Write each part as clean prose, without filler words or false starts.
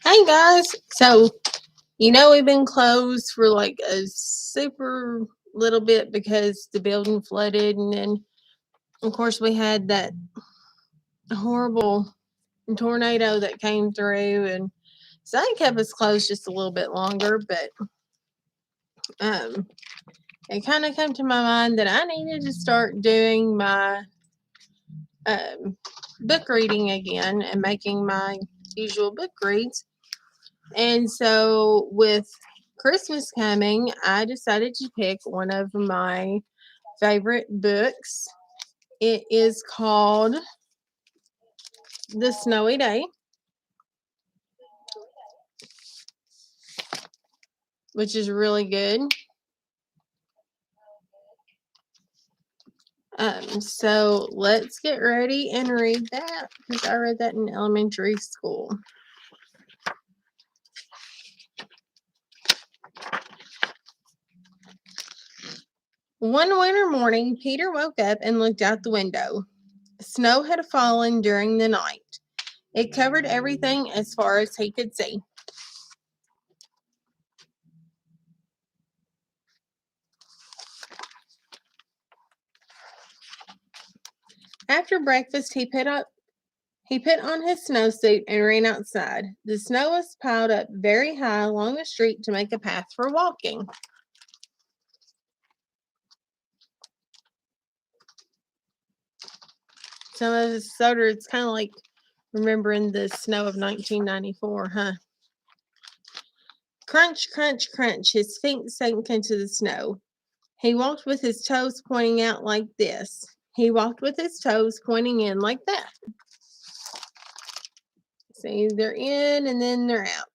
Hey guys, we've been closed for like a super little bit because the building flooded, and then of course we had that horrible tornado that came through, and so that kept us closed just a little bit longer. But um, it kind of came to my mind that I needed to start doing my um, book reading again and making my usual book reads. And so, with Christmas coming, I decided to pick one of my favorite books. It is called The Snowy Day, which is really good. So let's get ready and read that because I read that in elementary school. One winter morning, Peter woke up and looked out the window. Snow had fallen during the night. It covered everything as far as he could see. After breakfast, he put on his snowsuit and ran outside. The snow was piled up very high along the street to make a path for walking. Some of us soda, it's kind of like remembering the snow of 1994, huh? Crunch, crunch, crunch. His feet sank into the snow. He walked with his toes pointing out like this. He walked with his toes pointing in like that. See, they're in and then they're out.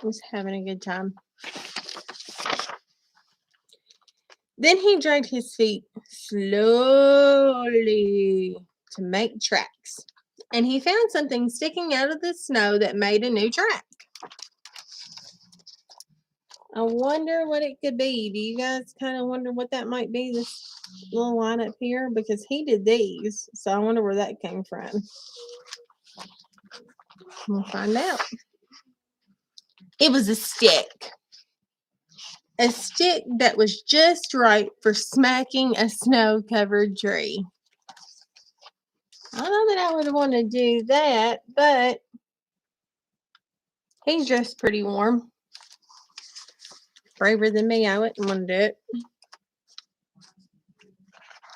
He's having a good time. Then he dragged his feet slowly to make tracks. And he found something sticking out of the snow that made a new track. I wonder what it could be. Do you guys kind of wonder what that might be, this little line up here? Because he did these, so I wonder where that came from. We'll find out. It was a stick. A stick that was just right for smacking a snow-covered tree. I don't know that I would want to do that, but he's dressed pretty warm. Braver than me, I wouldn't want to do it.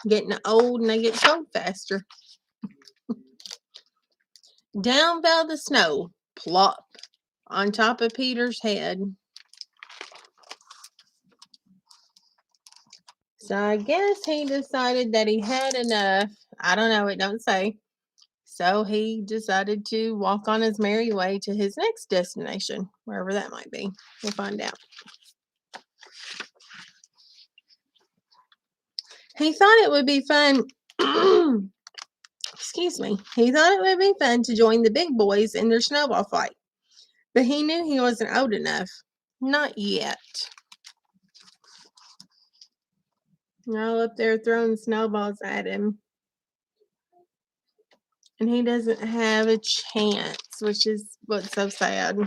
Getting old and I get cold faster. Down fell the snow, plop, on top of Peter's head. So I guess he decided that he had enough. I don't know, it don't say. So he decided to walk on his merry way to his next destination, wherever that might be. We'll find out. He thought it would be fun. Excuse me. He thought it would be fun to join the big boys in their snowball fight. But he knew he wasn't old enough. Not yet. All up there throwing snowballs at him. And he doesn't have a chance, which is what's so sad.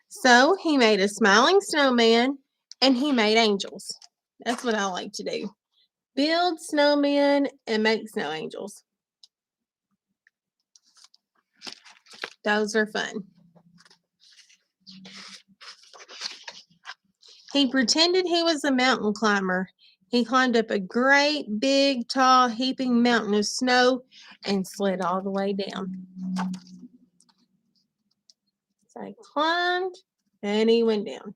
So he made a smiling snowman and he made angels. That's what I like to do. Build snowmen and make snow angels. Those are fun. He pretended he was a mountain climber. He climbed up a great, big, tall, heaping mountain of snow and slid all the way down. So he climbed and he went down.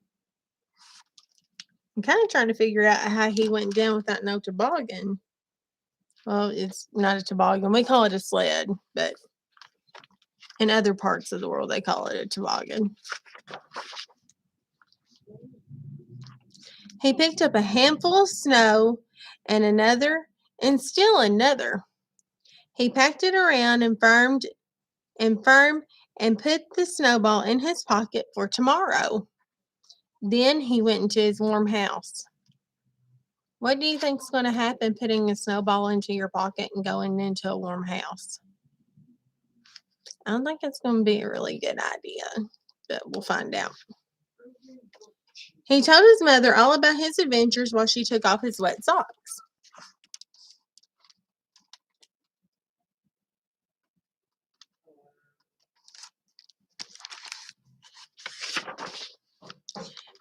I'm kind of trying to figure out how he went down without no toboggan. Well, it's not a toboggan. We call it a sled, but in other parts of the world, they call it a toboggan. He picked up a handful of snow and another and still another. He packed it around and firm and put the snowball in his pocket for tomorrow. Then he went into his warm house. What do you think's going to happen putting a snowball into your pocket and going into a warm house? I don't think it's going to be a really good idea, but we'll find out. He told his mother all about his adventures while she took off his wet socks.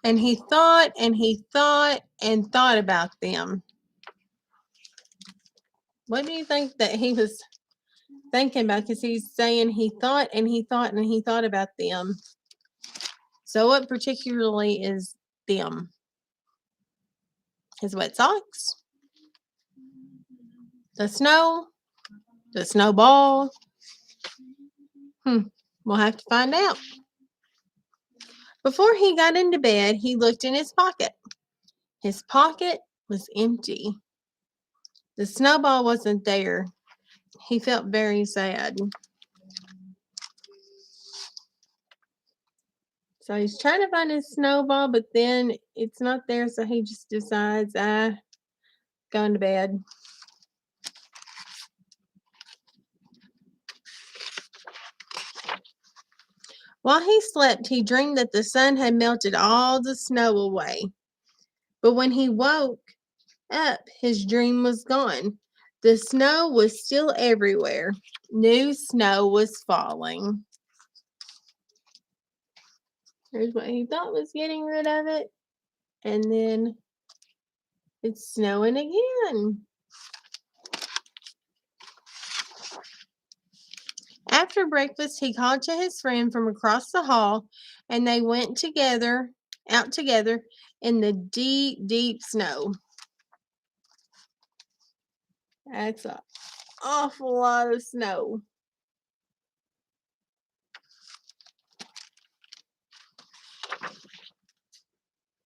And he thought and he thought and thought about them. What do you think that he was thinking about? Because he's saying he thought and he thought and he thought about them. So what particularly is them? His wet socks? The snow? The snowball? We'll have to find out. Before he got into bed, he looked in his pocket. His pocket was empty. The snowball wasn't there. He felt very sad. So he's trying to find his snowball, but then it's not there, so he just decides, going to bed. While he slept, he dreamed that the sun had melted all the snow away. But when he woke up, his dream was gone. The snow was still everywhere. New snow was falling. Here's what he thought was getting rid of it. And then it's snowing again. After breakfast, he called to his friend from across the hall, and they went out together in the deep, deep snow. That's an awful lot of snow.